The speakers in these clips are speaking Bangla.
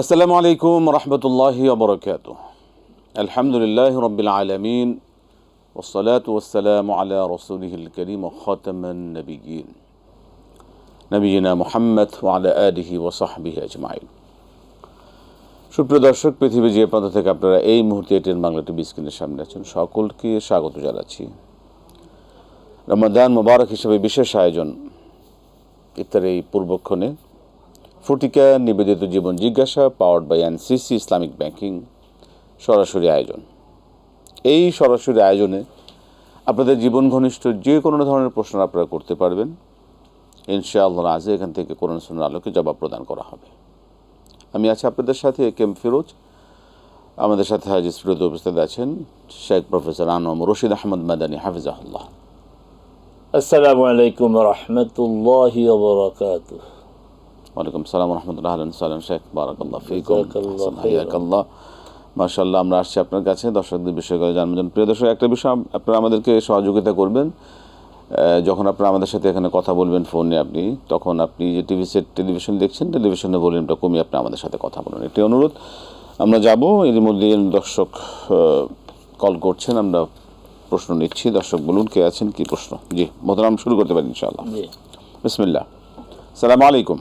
আসসালামু আলাইকুম রহমতুল্লাহি ওয়া বারাকাতুহু। আলহামদুলিল্লাহি রাব্বিল আলামিন ওয়াসসালাতু ওয়াসসালামু আলা রাসূলিহিল কারীম ওয়া খাতামান নাবিয়্যিন নবিয়িনা মুহাম্মদ ওয়া আলা আলিহি ওয়া সাহবিহি আজমাইন। সুপ্রিয় দর্শক, পৃথিবীর যে প্রান্ত থেকে আপনারা এই মুহূর্তে এটিএন বাংলা টিভি স্ক্রিনের সামনে আছেন, সকলকে স্বাগত জানাচ্ছি। রমাদান মুবারক হিসেবে বিশেষ আয়োজন ইফতার এই পূর্বক্ষণে ফটিকা নিবেদিত জীবন জিজ্ঞাসা powered by NCC Islamic banking সরাসরি আয়োজন। এই সরাসরি আয়োজনে আপনাদের জীবন ঘনিষ্ঠ যে কোনো ধরনের প্রশ্ন আপনারা করতে পারবেন। ইনশাআল্লাহ আজ এখান থেকে কোরআন সুন্নাহর আলোকে জবাব প্রদান করা হবে। আমি আছি আপনাদের সাথে একেএম ফিরোজ। আমাদের সাথে আজ স্টুডিওতে উপস্থিত আছেন শেখ প্রফেসর আনোয়ার রশিদ আহমদ মাদানী হাফিজাহুল্লাহ। আসসালামু আলাইকুম ওয়া রাহমাতুল্লাহি ওয়া বারাকাতুহু। ওয়ালাইকুম সালাম রহমতুল্লাহ। সালাম শেখ, বারাকাল্লাহ ফিকুম, হায়াকাল্লাহ। মাশাআল্লাহ, আমরা আসছি আপনার কাছে দর্শকদের বিষয়গুলো জানার জন্য। প্রিয় দর্শক, একটা বিষয় আপনারা আমাদেরকে সহযোগিতা করবেন। যখন আপনারা আমাদের সাথে এখানে কথা বলবেন ফোনে, তখন আপনি যে টিভি সেট টেলিভিশন দেখছেন, টেলিভিশনে ভলিউমটা কমিয়ে আপনি আমাদের সাথে কথা বলুন, এটি অনুরোধ। আমরা যাব, এর মধ্যে দর্শক কল করছেন, আমরা প্রশ্ন নিচ্ছি। দর্শক বলুন কে আছেন, কি প্রশ্ন? জি মোহতারাম, শুরু করতে পারি ইনশাআল্লাহ। বিসমিল্লাহ। আসসালামু আলাইকুম।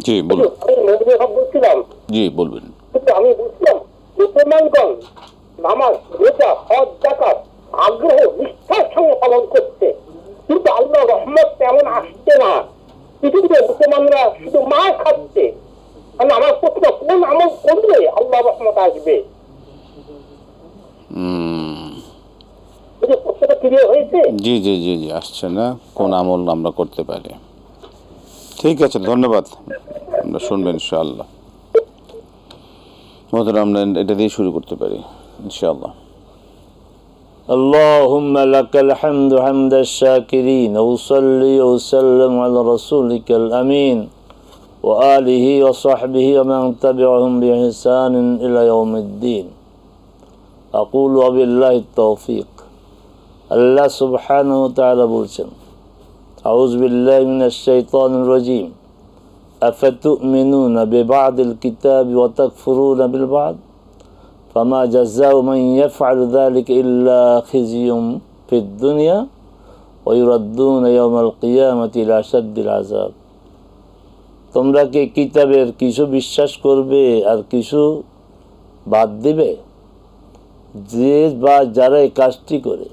জি বলুন। জি বলবেন। আমি বুঝলাম মুসলমানগণ নামাজ, রোজা, হজ, যাকাত আগ্রহ নিষ্ঠার সঙ্গে পালন করছে, কিন্তু আল্লাহ রহমত তেমন আসছে না। পৃথিবীতে মুসলমানরা শুধু মার খাচ্ছে। আমার প্রশ্ন, কোন আমল করলে আল্লাহ রহমত আসবে? প্রশ্নটা ক্লিয়ার হয়েছে? জি জি জি জি আসছে না, কোন আমল আমরা করতে পারি। ঠিক আছে, ধন্যবাদ। আমরা শুনবেন ইনশাআল্লাহ। মোহতারাম, আমরা এটা দিয়ে শুরু করতে পারি ইনশাআল্লাহ। اللهم لك الحمد حمد الشاكرين وصلي وسلم على رسولك الأمين وآله وصحبه ومن تبعهم بإحسان إلى يوم الدين. أقول وبالله التوفيق. الله سبحانه وتعالى بولشن أعوذ بالله من الشيطان الرجيم أفتؤمنون ببعض الكتاب وتكفرون بالبعض فما جزاء من يفعل ذلك إلا خزي في الدنيا ويردون يوم القيامة إلى أشد العذاب. তোমরা কি কিতাবের কিছু বিশ্বাস করবে আর কিছু বাদ দিবে? যে বা যারা এই কাজটি করে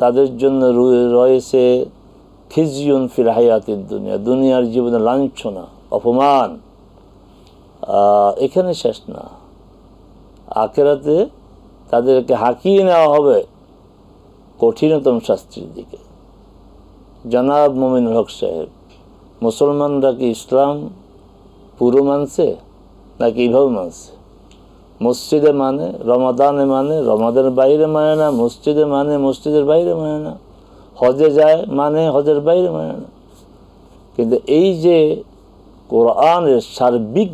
তাদের জন্য রয়েছে খিজিউন ফিল হায়াতিদ দুনিয়া, দুনিয়ার জীবনে লাঞ্ছনা, অপমান। এখানে শেষ না, আখিরাতে তাদেরকে হাঁকিয়ে নেওয়া হবে কঠিনতম শাস্তির দিকে। জনাব মুমিনুল হক সাহেব, মুসলমানরা কি ইসলাম পুরো মানছে নাকি এইভাবে মানছে? মসজিদে মানে, রমাদানে মানে, রমাদানের বাইরে মানে না, মসজিদে মানে, মসজিদের বাইরে মানে না, হজে যায় মানে, হজের বাইরে মানে না। কিন্তু এই যে কোরআনের সার্বিক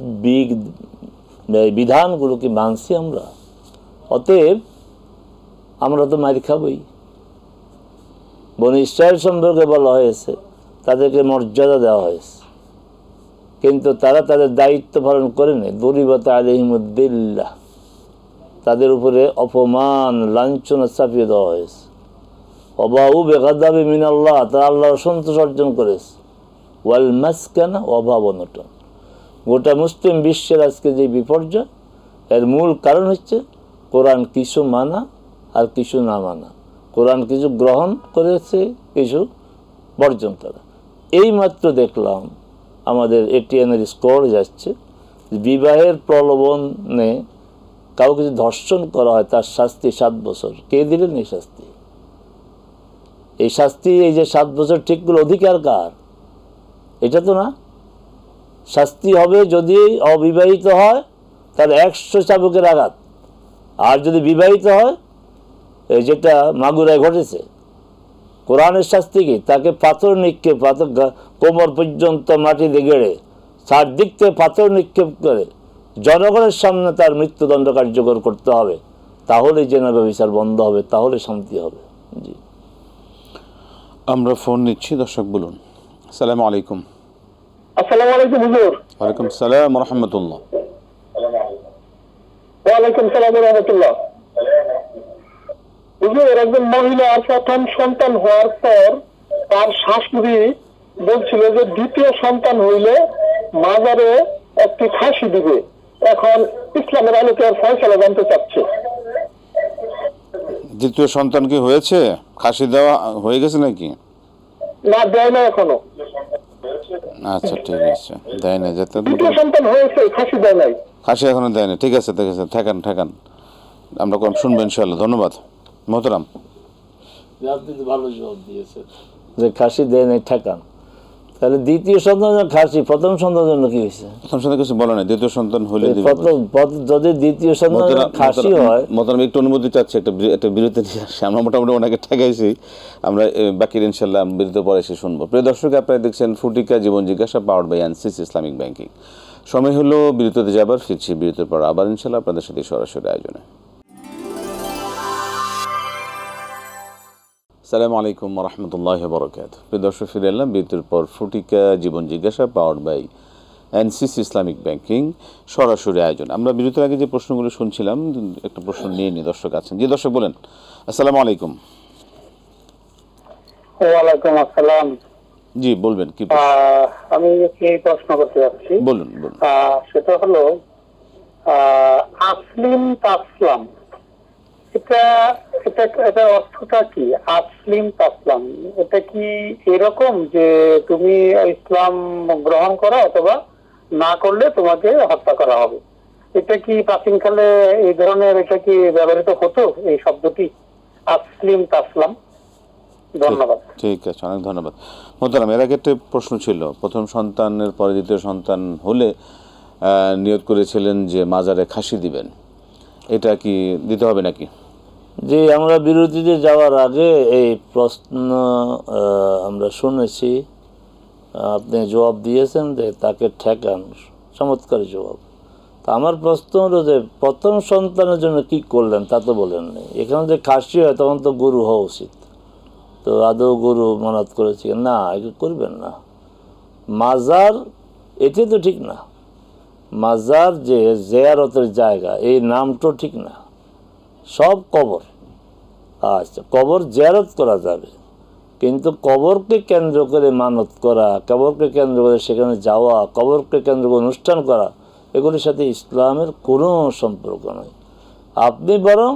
বিধানগুলোকে মানছি আমরা, অতএব আমরা তো মার খাবই। বনি ইসরাইল সম্পর্কে বলা হয়েছে তাদেরকে মর্যাদা দেওয়া হয়েছে, কিন্তু তারা তাদের দায়িত্ব পালন করেনি। দরিবাত আলাইহিমুদ্দিল্লাহ, তাদের উপরে অপমান লাঞ্ছনা চাপিয়ে দেওয়া হয়েছে। অবাউ বেগাদাবি মিনাল্লাহ, তারা আল্লাহর সন্তোষ অর্জন করেছে। ওয়াল মাসকানা, অভাব অনটন। গোটা মুসলিম বিশ্বের আজকে যে বিপর্যয়, এর মূল কারণ হচ্ছে কোরআন কিছু মানা আর কিছু না মানা। কোরআন কিছু গ্রহণ করেছে, কিছু বর্জন করা। এইমাত্র দেখলাম আমাদের এটিএনের স্কোর যাচ্ছে, বিবাহের প্রলোভনে কাউকে যদি ধর্ষণ করা হয় তার শাস্তি 7 বছর। কে দিলেন এই শাস্তি? এই শাস্তি, এই যে 7 বছর ঠিকগুলো অধিকার কার? এটা তো না। শাস্তি হবে যদি অবিবাহিত হয় তার 100 চাবুকের আঘাত, আর যদি বিবাহিত হয়, যেটা মাগুরায় ঘটেছে, কোরআনের শাস্তি কি? তাকে পাথর নিক্ষেপ, কোমর পর্যন্ত মাটিতে গেড়ে চারদিক থেকে পাথর নিক্ষেপ করে জনগণের সামনে তার মৃত্যুদণ্ড কার্যকর করতে হবে। তাহলে জেনা ব্যভিচার বন্ধ হবে, তাহলে শান্তি হবে। জি, আমরা ফোন নিচ্ছি। দর্শক বলুন। আসসালামু আলাইকুম। আসসালামু আলাইকুম হুজুর। ওয়ালাইকুম সালাম রহমতুল্লাহ। ওয়ালাইকুম সালাম রহমতুল্লাহ। হুজুর, একজন মহিলার প্রথম সন্তান হওয়ার পর তার শাশুড়ি বলছিল যে দ্বিতীয় সন্তান হইলে মাজারে একটি ফাঁসি দিবে। এখন ইসলামের আলোকে আর ফয়সালা জানতে চাচ্ছে। দ্বিতীয় সন্তান কি হয়েছে? খাসি দেওয়া হয়ে গেছে নাকি? না, দেয় না এখনো। আচ্ছা ঠিক আছে, দেয় না যেতে। দ্বিতীয় সন্তান হয়েছে, ফাঁসি দেয় নাই। খাসি এখনো দেয় না, ঠিক আছে ঠিক আছে, ঠেকান আমরা কম শুনবো ইনশাআল্লাহ। ধন্যবাদ মোহতারাম। আপনি তো ভালো জবাব দিয়েছেন যে খাসি দেয় নাই, ঠেকান। তাহলে দ্বিতীয় সন্তান খাসি, প্রথম সন্তানের জন্য কি হয়েছে? প্রথম সন্তান কিছু বলে না, দ্বিতীয় সন্তান হলে দিবে। যদি দ্বিতীয় সন্তান খাসি হয়, মোহতারাম একটু অনুমতি চাচ্ছে, একটা বিরতি নিয়ে আসে। আমরা মোটামুটি ওনাকে ঠেকাইছি, আমরা বাকি ইনশাআল্লাহ বিরতি পরে এসে শুনবো। প্রিয় দর্শক, আপনারা দেখছেন ফুটিকা জীবন জিজ্ঞাসা powered by NCC Islamic banking. সময় হলো বিরতিতে যাবার, ফিরছি বিরতির পর আবার ইনশাআল্লাহ আপনাদের সাথে সরাসরি আয়োজনে। আসসালামু আলাইকুম রহমতুল্লাহ বরকাত। প্রিয় দর্শক, ফিরে এলাম বিরতির পর। ফুটিকা জীবন জিজ্ঞাসা powered by NCC Islamic banking সরাসরি আয়োজন। আমরা বিরতির আগে যে প্রশ্নগুলো শুনছিলাম, একটা প্রশ্ন নিয়ে নিই। দর্শক আছেন, জি দর্শক বলেন। আসসালামু আলাইকুম। ওয়ালাইকুম আসসালাম। জি বলবেন কি? আমি কি প্রশ্ন করতে যাচ্ছি, বলুন। সেটা হলো আসলিম তাসলাম, এটা অর্থটা কি? আসলিম তাসলাম এটা কি এরকম যে তুমি ইসলাম গ্রহণ করো অথবা না করলে তোমাকে হত্যা করা হবে? এটা কি প্রাচীনকালে এই ধরনের এটা কি ব্যবহৃত হতো, এই শব্দটি আসলিম তাসলাম? ধন্যবাদ। ঠিক আছে, অনেক ধন্যবাদ মোহতারাম। এর আগে একটা প্রশ্ন ছিল, প্রথম সন্তানের পরে দ্বিতীয় সন্তান হলে নিয়ত করেছিলেন যে মাজারে খাসি দিবেন, এটা কি দিতে হবে নাকি? যে আমরা বিরতিতে যাওয়ার আগে এই প্রশ্ন আমরা শুনেছি, আপনি জবাব দিয়েছেন যে তাকে ঠেকান, চমৎকার জবাব। তা আমার প্রশ্ন হলো যে প্রথম সন্তানের জন্য কি করলেন তা তো বলেন নাই। এখানে যে খাসি হয় তখন তো গরু হওয়া উচিত, তো আদৌ গরু মানত করেছি না, এগুলো করবেন না। মাজার এটি তো ঠিক না, মাজার যে জিয়ারতের জায়গা এই নামটা ঠিক না, সব কবর। আচ্ছা, কবর জিয়ারত করা যাবে, কিন্তু কবরকে কেন্দ্র করে মানত করা, কবরকে কেন্দ্র করে সেখানে যাওয়া, কবরকে কেন্দ্র করে অনুষ্ঠান করা, এগুলির সাথে ইসলামের কোনো সম্পর্ক নয়। আপনি বরং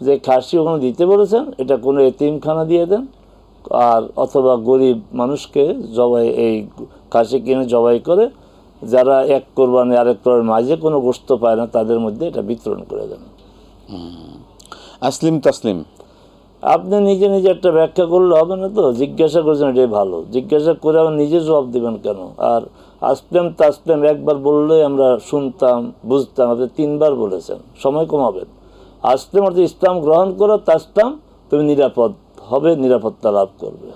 যে খাসি ওখানে দিতে বলেছেন এটা কোনো এতিমখানা দিয়ে দেন, আর অথবা গরিব মানুষকে জবাই, এই খাসি কিনে জবাই করে যারা এক কোরবানি আরেক কোরবানির মাঝে কোনো গোশত পায় না তাদের মধ্যে এটা বিতরণ করে দেন। আসলিম তাসলিম আপনি নিজে নিজে একটা ব্যাখ্যা করলে হবে না, তো জিজ্ঞাসা করছেন, এটাই ভালো। জিজ্ঞাসা করে আবার নিজে জবাব দেবেন কেন? আর আসলাম তাসলাম একবার বললেই আমরা শুনতাম বুঝতাম, আপনি তিনবার বলেছেন, সময় কমাবেন। আসলাম অর্থ ইসলাম গ্রহণ করো, তাসলাম তুমি নিরাপদ হবে, নিরাপত্তা লাভ করবে।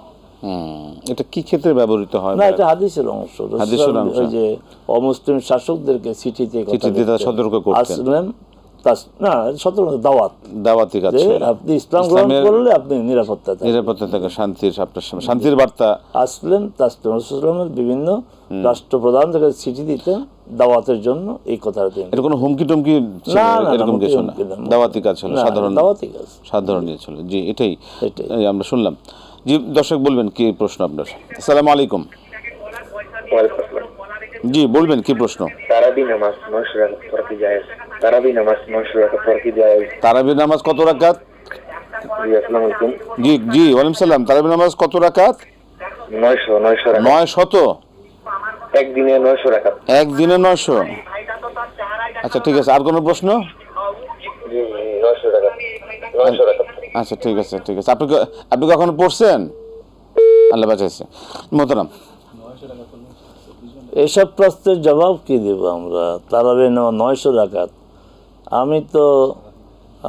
এটা কি ক্ষেত্রে ব্যবহৃত হয় না, এটা হাদিসের অংশ। ওই যে অমুসলিম শাসকদেরকে চিঠিতে সতর্ক করতেন, আসলাম না সতর্ক দাওয়াতি কাজ, আপনি ইসলাম গ্রহণ করলে আপনি নিরাপত্তা থাকে, শান্তির বার্তা। আসলেন তাসলামের বিভিন্ন রাষ্ট্রপ্রধান থেকে চিঠি দিতেন দাওয়াতের জন্য, এই কথাটা তিনি। এটা কোনো হুমকি টুমকি এরকম কিছু না, দাওয়াতি কাজ ছিল, সাধারণ ছিল। জি এটাই আমরা শুনলাম। জি দর্শক বলবেন কি প্রশ্ন আপনার? আসসালামু আলাইকুম। জি বলবেন কি প্রশ্ন? তারাবি নামাজ 9 রাকাত পড়া কি জায়েজ? তারাবি নামাজ 9 রাকাত পড়া কি জায়েজ? তারাবি নামাজ কত রাকাত? জি আসসালামু আলাইকুম। জি ওয়ালাইকুম সালাম। তারাবি নামাজ কত রাকাত? 900 রাকাত। 900? একদিনে 900 রাকাত। একদিনে 900? আচ্ছা ঠিক আছে, আর কোনো প্রশ্ন? জি 900 রাকাত। 900 রাকাত। আচ্ছা ঠিক আছে আপনি কখনো পড়ছেন? আল্লাহ বাঁচাইছে মোহতারাম। এইসব প্রশ্নের জবাব কি দেব আমরা? তারাবি 900 রাকাত। আমি তো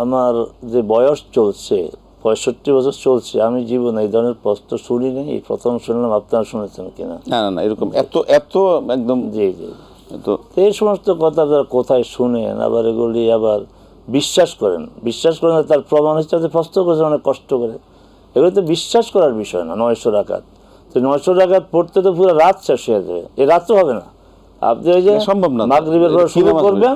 আমার যে বয়স চলছে 65 বছর চলছে, আমি জীবনে এই ধরনের প্রশ্ন শুনি নাই, এই প্রথম শুনলাম। আপনারা শুনেছেন কিনা? না এরকম এত একদম। জি তো এই সমস্ত কথা আপনারা কোথায় শুনেন, আবার এগুলি আবার বিশ্বাস করেন তার প্রমাণ হিসেবে প্রশ্ন করেছেন অনেক কষ্ট করে। এগুলো তো বিশ্বাস করার বিষয় না। 900 রাকাত তো 900 রাকাত পড়তে তো পুরো রাত শেষ হয়ে যাবে, এই রাত তো হবে না। আপনি ওই যে সম্ভব না, মাগরিবের পর শুরু করবেন,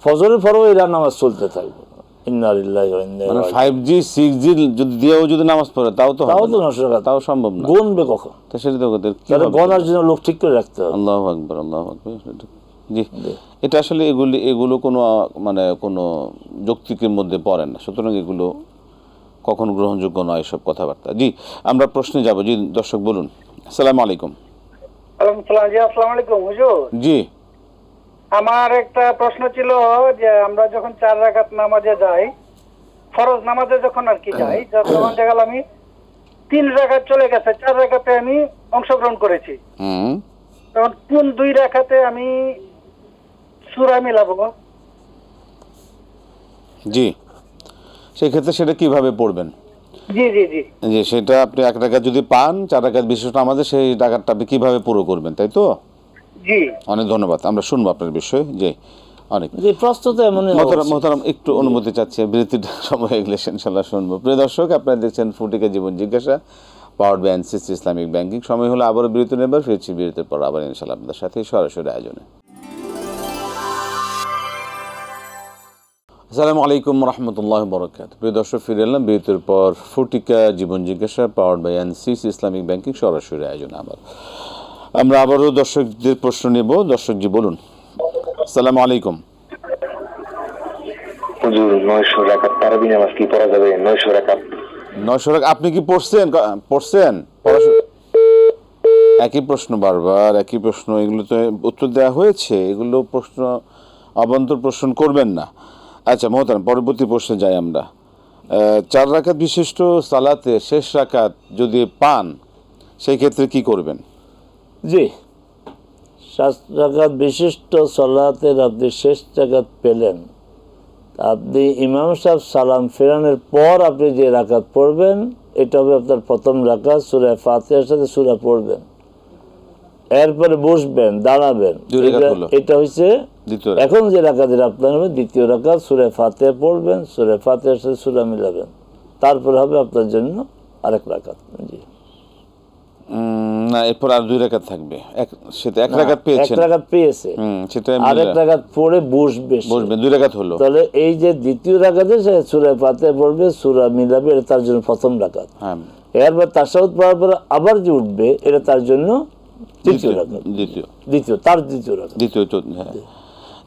ফজরের পরও এই নামাজ চলতে থাকবে। ইন্না লিল্লাহি ওয়া ইন্না ইলাইহি রাজিউন। 5G 6G যদি দিয়েও যদি নামাজ পড়ে তাও তো 900 রাকাত তাও সম্ভব না। গুনবে কখন? তো সেটা তো তাহলে গণার জন্য লোক ঠিক করে রাখতে হবে। আল্লাহু আকবার, আল্লাহু আকবার। জি, এটা আসলে এগুলো কোনো মানে কোনো যৌক্তিকের মধ্যে পড়ে না, সুতরাং এগুলো কখনো গ্রহণযোগ্য নয় এসব কথাবার্তা। জি, আমরা প্রশ্নে যাব। জি দর্শক বলুন। আসসালামু আলাইকুম। আসসালামু আলাইকুম হুজুর। জি, আমার একটা প্রশ্ন ছিল যে আমরা যখন 4 রাকাত নামাজে যাই, ফরজ নামাজে যখন আর কি যাই, তখন দেখা গেল আমি 3 রাকাত চলে গেছে, 4 রাকাতে আমি অংশগ্রহণ করেছি। তখন কোন 2 রাকাতে আমি সূরা মিলাবো? জি, সেই ক্ষেত্রে সেটা কিভাবে পড়বেন? জি জি জি যে সেটা আপনি 1 রাকাত যদি পান, 4 রাকাত বিশিষ্ট নামাজে সেই রাকাতটা আপনি কিভাবে পুরো করবেন, তাই তো? জি, অনেক ধন্যবাদ, আমরা শুনবো আপনার বিষয়ে। জি, অনেক যে প্রশ্ন তো এমনই। মোহতারাম একটু অনুমতি চাচ্ছি, বিরতির সময় হয়ে গেলে ইনশাল্লাহ শুনবো। প্রিয় দর্শক, আপনারা দেখছেন ফুটিকা জীবন জিজ্ঞাসা, powered by NCC Islamic banking. সময় হলো আবারও বিরতি নেবার, ফিরছি বিরতির পর আবার ইনশাল্লাহ আপনাদের সাথে সরাসরি আয়োজনে। আসসালামু আলাইকুম রহমতুল্লাহ বরকাত। প্রিয় দর্শক, ফিরে এলাম বিরতির পর ফুটিকা জীবন জিজ্ঞাসা, powered by NCC Islamic banking সরাসরি আয়োজনে। আমরা আবারও দর্শকদের প্রশ্ন নেব। দর্শকজি বলুন। আসসালামু আলাইকুম। হুজুর 900 রাকাত তারাবি নামাজ কি পড়া যাবে? 900 রাকাত 900 রাকাত আপনি কি পড়ছেন? একই প্রশ্ন, বারবার একই প্রশ্ন। এগুলো তো উত্তর দেওয়া হয়েছে, এগুলো প্রশ্ন অবান্তর প্রশ্ন করবেন না। আচ্ছা মোহতারাম, পরবর্তী প্রশ্নে যাই আমরা। 4 রাকাত বিশিষ্ট সালাতে শেষ রাকাত যদি পান, সেই ক্ষেত্রে কি করবেন? জি, 7 রাকাত বিশিষ্ট সালাতের আপনি শেষ রাকাত পেলেন, আপনি ইমাম সাহেব সালাম ফেরানোর পর আপনি যে রাকাত পড়বেন, এটা হবে আপনার প্রথম রাকাত। সূরা ফাতিহার সাথে সূরা পড়বেন, এরপরে বসবেন, দাঁড়াবেন, এটা হচ্ছে এখন যে রাকাতের আপনার হবে দ্বিতীয় রাকাত। সূরা ফাতিহা পড়বেন, সূরা ফাতিহার সাথে সূরা মিলাবেন, তারপর হবে আপনার জন্য আরেক রাকাত। জি না, এরপর আর 2 রাকাত থাকবে। সেটা 1 রাকাত পেয়েছেন, 1 রাকাত পেয়েছে, সেটা আরেক রাকাত পড়ে বসবেন, 2 রাকাত হলো। তাহলে এই যে দ্বিতীয় রাকাতে সে সূরা ফাতিহা পড়বে, সূরা মিলাবে, এটা তার জন্য প্রথম রাকাত। হ্যাঁ, এরপর তাশাহুদ পড়ার পর আবার যে উঠবে, এটা তার জন্য দ্বিতীয় রাকাত। দ্বিতীয় রাকাত। হ্যাঁ।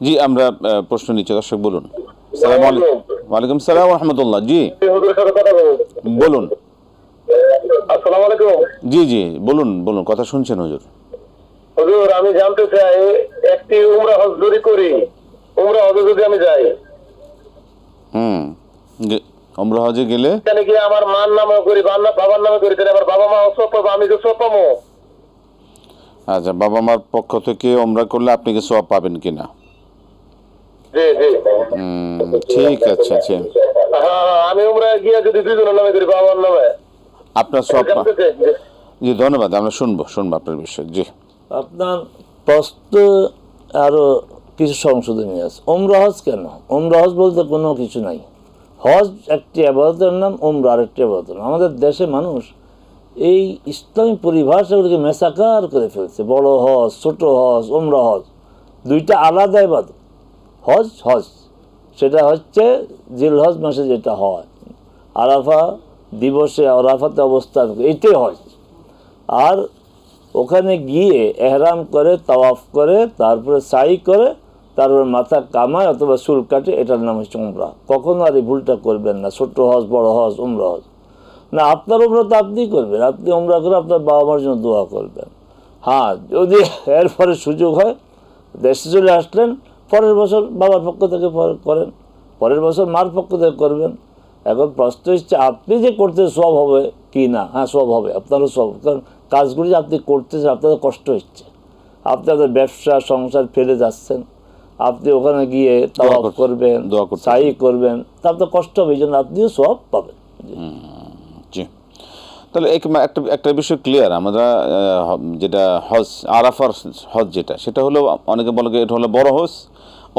জি, আমরা প্রশ্ন নিচ্ছি। দর্শক বলুন। আসসালামু আলাইকুম। ওয়ালাইকুম আসসালাম ওয়া রাহমাতুল্লাহ। জি বলুন। আসসালামু আলাইকুম। জি জি বলুন, কথা শুনছেন হুজুর। হুজুর, আমি জানতে চাই, একটি উমরা হজ যদি করি, উমরা হজে যদি আমি যাই, উমরা হজে গেলে এখানে কি আমার মার নামে করি, বাবার নামে করি, তাহলে আমার বাবা মা সব পাবো, আমি তো সব পাবো? আচ্ছা, বাবা মার পক্ষ থেকে উমরা করলে আপনি কি সওয়াব পাবেন কিনা? জি জি ঠিক আছে। আচ্ছা, হ্যাঁ, আমি উমরা গিয়ে যদি দুজনের নামে করি, বাবার নামে, আপনার সওয়াব। জি ধন্যবাদ, আমরা শুনবো আপনার বিষয়। জি, আপনার প্রশ্ন আরো কিছু সংশোধনী আছে। উমরা হজ কেন? উমরা হজ বলতে কোনো কিছু নাই। হজ একটি ইবাদতের নাম, উমরা আরেকটি ইবাদতের নাম। আমাদের দেশে মানুষ এই ইসলামী পরিভাষাগুলিকে মেসাকার করে ফেলছে। বড় হজ, ছোট হজ, উমরা হজ, দুইটা আলাদা ইবাদত। হজ সেটা হচ্ছে জিলহজ মাসে যেটা হয়, আরাফা দিবসে আরাফাতে অবস্থান, এইটাই হজ। আর ওখানে গিয়ে এহরাম করে, তাওয়াফ করে, তারপরে সাই করে, তারপরে মাথা কামায় অথবা চুল কাটে, এটার নাম হচ্ছে উমরা। কখনো আর এই ভুলটা করবেন না, ছোট হজ, বড় হজ, উমরা হজ না। আপনার উমরা তো আপনিই করবেন, আপনি উমরা করে আপনার বাবা মার জন্য দোয়া করবেন। হ্যাঁ, যদি এরপরে সুযোগ হয়, দেশে চলে আসলেন, পরের বছর বাবার পক্ষ থেকে করেন, পরের বছর মার পক্ষ থেকে করবেন। এখন প্রশ্ন হচ্ছে আপনি যে করতে সব হবে কি না? হ্যাঁ, সব হবে, আপনারও সব। কারণ কাজগুলি আপনি করতেছেন, আপনাদের কষ্ট হচ্ছে, আপনাদের ব্যবসা সংসার ফেলে যাচ্ছেন, আপনি ওখানে গিয়ে তাওয়াফ করবেন, সাই করবেন, তার তো কষ্ট হবে, এই জন্য আপনিও সব পাবেন। জি, তাহলে একটা বিষয় ক্লিয়ার। আমরা যেটা হজ, আরাফার হজ যেটা, সেটা হলো অনেকে বলে এটা হলো বড় হজ,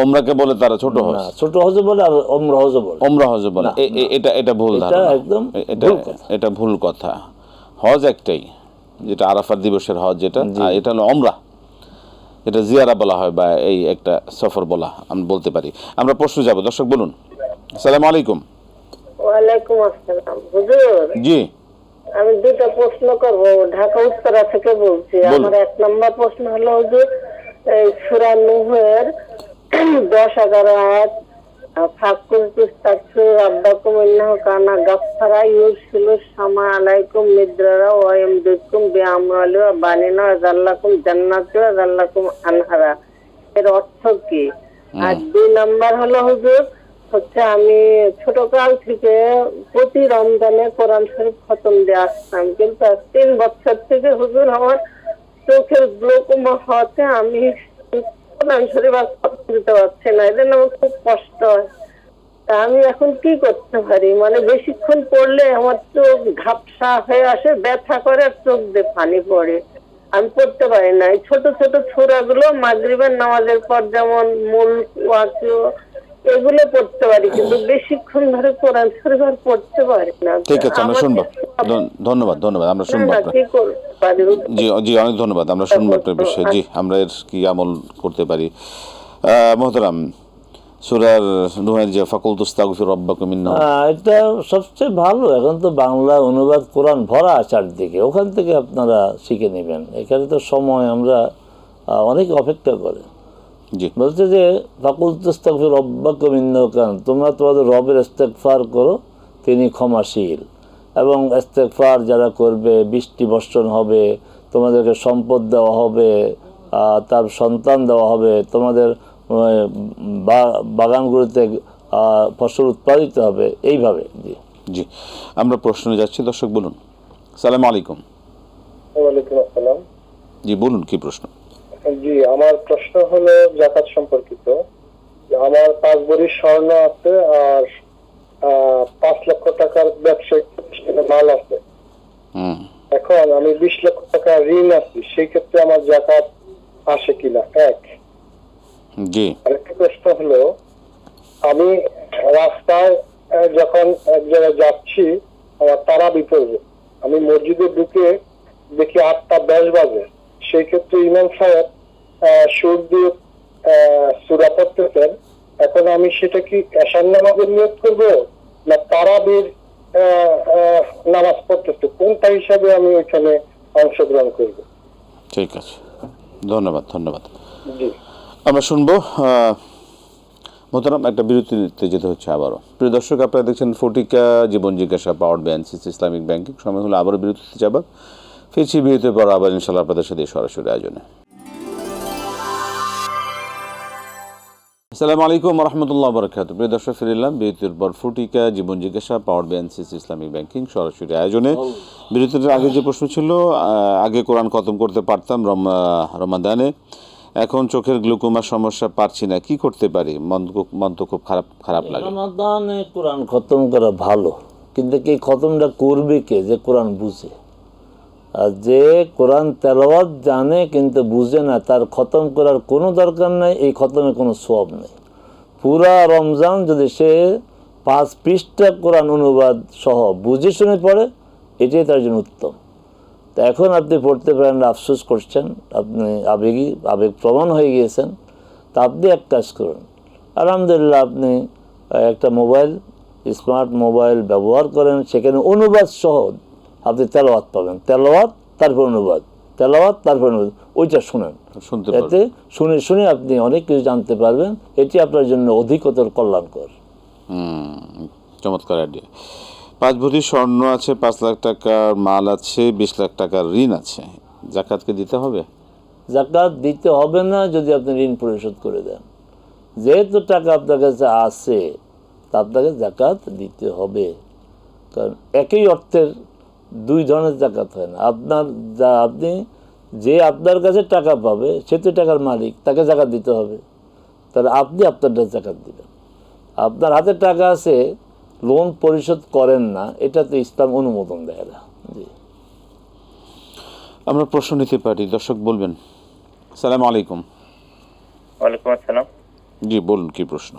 উমরাকে বলে তারা ছোট হজ। ছোট হজে বলে আর উমরা হজে বলে। এটা ভুল ধারণা, এটা ভুল কথা। হজ একটাই, যেটা আরাফাত দিবসের হজ, যেটা এটা হলো ওমরা, এটা জিয়ারা বলা হয় বা এই একটা সফর বলা আমি বলতে পারি। আমরা প্রশ্ন যাব, দর্শক বলুন। আসসালামু আলাইকুম। ওয়ালাইকুম আসসালাম হুজুর। জি আমি দুটো প্রশ্ন করব, ঢাকা উত্তরা থেকে বলছি। আমার এক নম্বর প্রশ্ন হলো হুজুর, এই সূরা নূহের 10-11 আয়াত, ফাকুল তুস্তাগফিরু রাব্বাকুম ইন্নাহু কানা গাফফারা ইউরসিলুস সামা আলাইকুম মিদরারা ওয়া ইয়ামদিদকুম বিআমওয়ালি ওয়া বানিনা ওয়া যাল্লাকুম জান্নাতি ওয়া যাল্লাকুম আনহারা। এর অর্থ কি? আর 2 নাম্বার হলো হুজুর, আমি ছোটকাল থেকে প্রতি রমজানে কোরআন শরীফ খতম দিয়ে আসতাম, কিন্তু 3 বছর থেকে হুজুর আমার চোখের গ্লোকোমা হওয়াতে আমি কোরআন শরীফ আর খতম দিতে পারছি না। এজন্য আমার খুব কষ্ট হয়। তা আমি এখন কি করতে পারি? মানে বেশিক্ষণ পড়লে আমার চোখ ঝাপসা হয়ে আসে, ব্যথা করে, আর চোখ দিয়ে পানি পড়ে, আমি পড়তে পারি না। এই ছোট ছোট সূরাগুলো মাগরিবের নামাজের পর, যেমন মুলক, ওয়াকিয়া, এগুলো পড়তে পারি, কিন্তু বেশিক্ষণ ধরে কোরআন শরীফ আর পড়তে পারি না। ঠিক আছে, আমরা শুনবো। ধন্যবাদ, আমরা শুনবো। কি করতে পারি? জি জি, অনেক ধন্যবাদ, আমরা শুনবো আপনার বিষয়ে। জি, আমরা এর কি আমল করতে পারি? মোহতারাম, সূরার নূহের যে ফাকুল তুস্তাগফিরু রাব্বাকুম ইন্নাহু, এটা সবচেয়ে ভালো। এখন তো বাংলা অনুবাদ কোরআন ভরা চারদিকে, ওখান থেকে আপনারা শিখে নেবেন। এখানে তো সময় আমরা অনেক অপেক্ষা করে। জি, বলছে যে ফাকুল তুস্তাগফিরু রাব্বাকুম ইন্নাহু কানা, তোমরা তোমাদের রবের ইস্তেগফার করো, তিনি ক্ষমাশীল। এবং ইস্তেগফার যারা করবে, বৃষ্টি বর্ষণ হবে, তোমাদেরকে সম্পদ দেওয়া হবে, তার সন্তান দেওয়া হবে, তোমাদের বাগানগুলোতে ফসল উৎপাদিত হবে, এইভাবে। জি জি, আমরা প্রশ্নে যাচ্ছি, দর্শক বলুন। আসসালামু আলাইকুম। ওয়ালাইকুম আসসালাম। জি বলুন, কি প্রশ্ন? জি, আমার প্রশ্ন হলো যাকাত সম্পর্কিত। আমার 5 ভরি স্বর্ণ আছে আর 5 লক্ষ টাকার ব্যবসায়িক মাল আছে। এখন আমি 20 লক্ষ টাকা ঋণ আছি, সেই ক্ষেত্রে আমার যাকাত আসে কিনা? এক। জি, আরেকটা প্রশ্ন হলো, আমি রাস্তায় যখন এক জায়গায় যাচ্ছি, আমার তারাবি পড়বে, আমি মসজিদে ঢুকে দেখি 8:10 বাজে, সেই ক্ষেত্রে ইমাম সাহেব সুর দিয়ে সূরা পড়তেছেন। এখন আমি সেটা কি এশার নামাজের নিয়ত করব না তারাবির নামাজ পড়তেছে, কোনটা হিসাবে আমি ওইখানে অংশগ্রহণ করব? ঠিক আছে, ধন্যবাদ। জি, আমরা শুনবো। মোহতারাম, একটা বিরতিতে যেতে হচ্ছে আবারও। প্রিয় দর্শক, আপনারা দেখছেন ফটিকা জীবন জিজ্ঞাসা, powered by NCC Islamic banking. সময় হলো আবারও বিরতিতে যাবার। ফিরছি বিরতির পর আবার ইনশাআল্লাহ আপনাদের সাথে সরাসরি আয়োজনে। আসসালামু আলাইকুম রহমতুল্লাহ বরকাত। প্রিয় দর্শক, ফিরলাম বিরতির পর ফটিকা জীবন জিজ্ঞাসা, powered by NCC Islamic banking সরাসরি আয়োজনে। বিরতির আগে যে প্রশ্ন ছিল, আগে কোরআন খতম করতে পারতাম রমাদানে, এখন চোখের গ্লুকোমার সমস্যা, পারছি না, কি করতে পারি? মন তো খুব খারাপ লাগে। রমাদানে কোরআন খতম করা ভালো, কিন্তু কি খতমটা করবে কে? যে কোরআন বুঝে। আর যে কোরআন তেলাওয়াত জানে কিন্তু বুঝে না, তার খতম করার কোনো দরকার নাই, এই খতমে কোনো সওয়াব নেই। পুরা রমজান যদি সে 5 পৃষ্ঠা কোরআন অনুবাদ সহ বুঝে শুনে পড়ে, এটাই তার জন্য উত্তম। তা এখন আপনি পড়তে পারেন, আফসোস করছেন, আপনি আবেগ প্রমাণ হয়ে গিয়েছেন। তা আপনি এক কাজ করুন, আলহামদুলিল্লাহ, আপনি একটা স্মার্ট মোবাইল ব্যবহার করেন, সেখানে অনুবাদ সহ আপনি তেলাওয়াত পাবেন। তেলাওয়াত তারপর অনুবাদ, তেলাওয়াত তারপর অনুবাদ, ওইটা শুনেন। এতে শুনে আপনি অনেক কিছু জানতে পারবেন। এটি আপনার জন্য অধিকতর কল্যাণকর। চমৎকার আইডিয়া। 5 ভরি স্বর্ণ আছে, 5 লাখ টাকার মাল আছে, 20 লাখ টাকার ঋণ আছে, যাকাতকে দিতে হবে? যাকাত দিতে হবে না যদি আপনি ঋণ পরিশোধ করে দেন। যেহেতু টাকা আপনার কাছে আছে, তা আপনাকে যাকাত দিতে হবে। কারণ একই অর্থের 2 ধরনের যাকাত হয় না। আপনি যে আপনার কাছে টাকা পাবে, সে তো টাকার মালিক, তাকে যাকাত দিতে হবে। তাহলে আপনি আপনারটা যাকাত দিবেন। আপনার হাতে টাকা আছে, লোন পরিশোধ করেন না, এটা তো ইসলাম অনুমোদন দেয় না। জি, আমরা প্রশ্ন নিতে পারি, দর্শক বলবেন। আসসালামু আলাইকুম। ওয়ালাইকুম আসসালাম। জি বলুন, কি প্রশ্ন?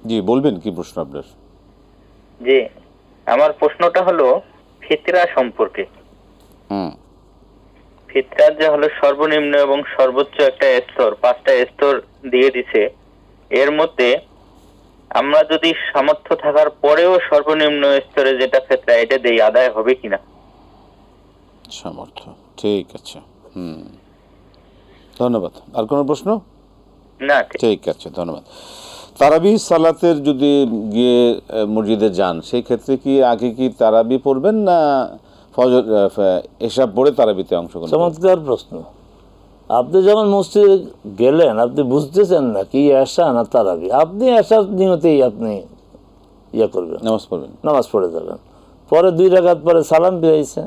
জি বলবেন, কি প্রশ্ন আপনার? জি, আমার প্রশ্নটা হলো ফিতরা সম্পর্কে। হুম ফিতরার যে হলো সর্বনিম্ন এবং সর্বোচ্চ একটা স্তর, 5টা স্তর দিয়ে দিছে। এর মধ্যে আমরা যদি সামর্থ্য থাকার পরেও সর্বনিম্ন স্তরে যেটা ফিতরা এটা দেই, আদায় হবে কিনা? সামর্থ্য, ঠিক আছে। ধন্যবাদ। আর কোনো প্রশ্ন? না, ঠিক আছে, ধন্যবাদ। তারাবি সালাতের যদি গিয়ে মসজিদে যান, সেই ক্ষেত্রে কি আগে কি তারাবি পড়বেন না ফজর এশা পড়ে তারাবিতে অংশগ্রহণ? চমৎকার প্রশ্ন। আপনি যখন মসজিদে গেলেন, আপনি বুঝতেছেন না কি এশা না তারাবি, আপনি এশার নিয়তেই আপনি ইয়ে করবেন, নামাজ পড়বেন, নামাজ পড়ে যাবেন। পরে 2 রাকাত পরে সালাম ফিরাইছে,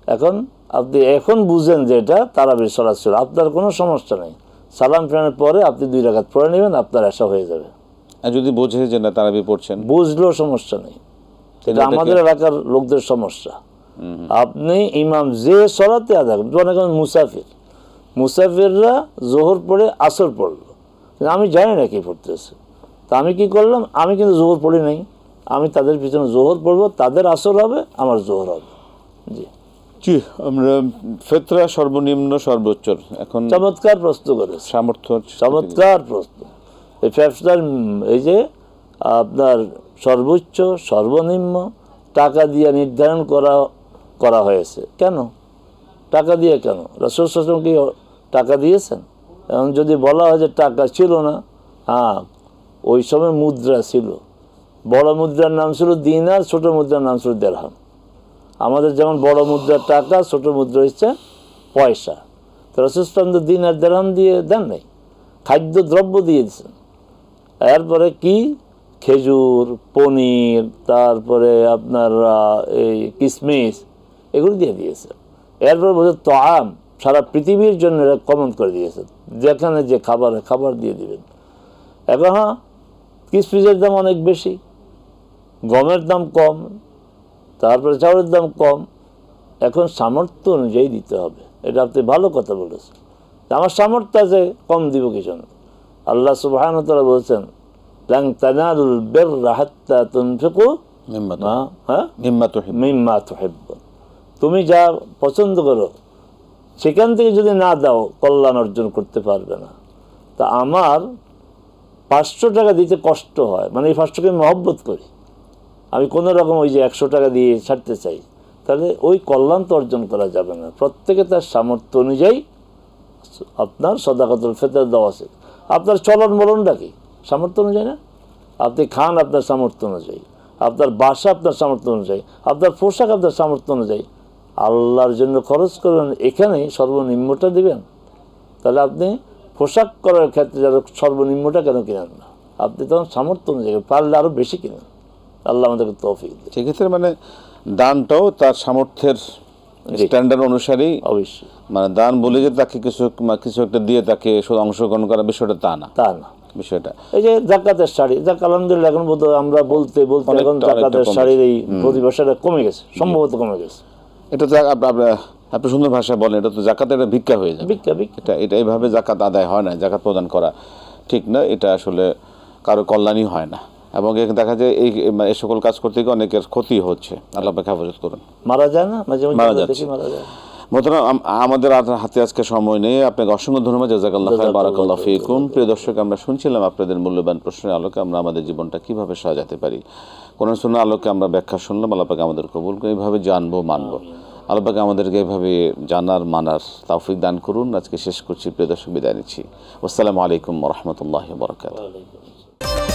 এখন আপনি এখন বুঝেন যে এটা তারাবির সালাত ছিল, আপনার কোনো সমস্যা নেই। সালাম ফেরানোর পরে আপনি 2 রাকাত পড়ে নেবেন, আপনার এশা হয়ে যাবে। আর যদি বোঝে যে না তারাবি পড়ছেন, বুঝলেও সমস্যা নেই, এটা আমাদের এলাকার লোকদের সমস্যা। আপনি ইমাম যে সলাতে আদায় করেন, যেমন এখন মুসাফিররা জোহর পড়ে আসর পড়লো, আমি জানি না কি পড়তেছে, তা আমি কি করলাম, আমি কিন্তু জোহর পড়ি নাই, আমি তাদের পিছনে জোহর পড়বো, তাদের আসর হবে, আমার জোহর হবে। জি জি, আমরা ফিতরা সর্বনিম্ন সর্বোচ্চ এখন চমৎকার প্রশ্ন করেছে, সামর্থ্য, চমৎকার প্রশ্ন। এই ফেফসার এই যে আপনার সর্বোচ্চ সর্বনিম্ন টাকা দিয়ে নির্ধারণ করা হয়েছে। কেন টাকা দিয়ে? কেন রাসূল সাল্লাল্লাহু আলাইহি ওয়াসাল্লাম কি টাকা দিয়েছেন? এবং যদি বলা হয় যে টাকা ছিল না, হ্যাঁ ওই সময় মুদ্রা ছিল, বড় মুদ্রার নাম ছিল দিনার, ছোট মুদ্রার নাম ছিল দিরহাম। আমাদের যেমন বড় মুদ্রার টাকা, ছোট মুদ্রা হচ্ছে পয়সা। তো রাসূল সাল্লাল্লাহু আলাইহি ওয়াসাল্লাম দিনার দিরহাম দিয়ে দেন নাই, খাদ্য দ্রব্য দিয়ে দিয়েছেন। এরপরে কি খেজুর, পনির, তারপরে আপনার এই কিশমিশ, এগুলো দিয়ে দিয়েছে। এরপরে বলছে তাআম, সারা পৃথিবীর জন্য এটা কমন করে দিয়েছে, যেখানে যে খাবার দিয়ে দিবেন। এখন হ্যাঁ কিশমিশের দাম অনেক বেশি, গমের দাম কম, তারপরে চাউলের দাম কম, এখন সামর্থ্য অনুযায়ী দিতে হবে। এটা আপনি ভালো কথা বলেছেন, আমার সামর্থ্য আছে, কম দিব কি জন্য? আল্লাহ সুবহানাহু ওয়া তাআলা বলছেন লান তানালুল বিররা হাত্তা তুনফিকু মিম্মা তুহিব্বুন, তুমি যা পছন্দ করো সেখান থেকে যদি না দাও কল্যাণ অর্জন করতে পারবে না। তা আমার 500 টাকা দিতে কষ্ট হয়, মানে এই 500 টাকা মহব্বত করি, আমি কোনো রকম ওই যে 100 টাকা দিয়ে ছাড়তে চাই, তাহলে ওই কল্যাণ তো অর্জন করা যাবে না। প্রত্যেকে তার সামর্থ্য অনুযায়ী আপনার সাদাকাতুল ফিতর দেওয়া আছে। আপনার চলন বলনটা কি সামর্থ্য অনুযায়ী না? আপনি খান আপনার সামর্থ্য অনুযায়ী, আপনার বাসা আপনার সামর্থ্য অনুযায়ী, আপনার পোশাক আপনার সামর্থ্য অনুযায়ী, আল্লাহর জন্য খরচ করবেন, এখানেই সর্বনিম্নটা দিবেন। তাহলে আপনি পোশাক করার ক্ষেত্রে যারা সর্বনিম্নটা কেন কিনেন না? আপনি তখন সামর্থ্য অনুযায়ী পারলে আরও বেশি কিনেন। আল্লাহ আমাদেরকে তৌফিক দেন। সেক্ষেত্রে মানে দানটাও তার সামর্থ্যের স্ট্যান্ডার্ড অনুসারেই, অবশ্যই মানে দান বলে যে তাকে কিছু একটা দিয়ে তাকে অংশগ্রহণ করা বিষয়টা তা না, বিষয়টা। এই যে যাকাতের শাড়ি, যাক আলহামদুলিল্লাহ এখন বোধ আমরা বলতে এখন যাকাতের শাড়ির এই পরিভাষাটা কমে গেছে, সম্ভবত কমে গেছে। এটা তো আপনি সুন্দর ভাষা বলেন, এটা তো জাকাতের একটা ভিক্ষা হয়ে যায়। এটা এইভাবে জাকাত আদায় হয় না, জাকাত প্রদান করা ঠিক না, এটা আসলে কারো কল্যাণই হয় না। এবং দেখা যায় এই সকল কাজ করতে গিয়ে অনেকের ক্ষতি হচ্ছে। আল্লাহ পাক হেফাজত করুন। মারা যায় না, মারা যাচ্ছে। আমাদের হাতে আজকে সময় নেই। আপনাকে অসংখ্য ধন্যবাদ। জাযাকাল্লাহু খাইর, বারাকাল্লাহু ফীকুম। প্রিয় দর্শক, আমরা শুনছিলাম আপনাদের মূল্যবান প্রশ্নের আলোকে আমরা আমাদের জীবনটা কিভাবে সাজাতে পারি। কোরআন সুন্নাহর আলোকে আমরা ব্যাখ্যা শুনলাম। আল্লাহ পাক আমাদের কবুল করে এইভাবে জানবো, মানবো। আল্লাহ পাক আমাদেরকে এইভাবে জানার মানার তৌফিক দান করুন। আজকে শেষ করছি, প্রিয় দর্শক বিদায় নিচ্ছি। আসসালামু আলাইকুম ওয়া রাহমাতুল্লাহি ওয়া বারাকাতুহু।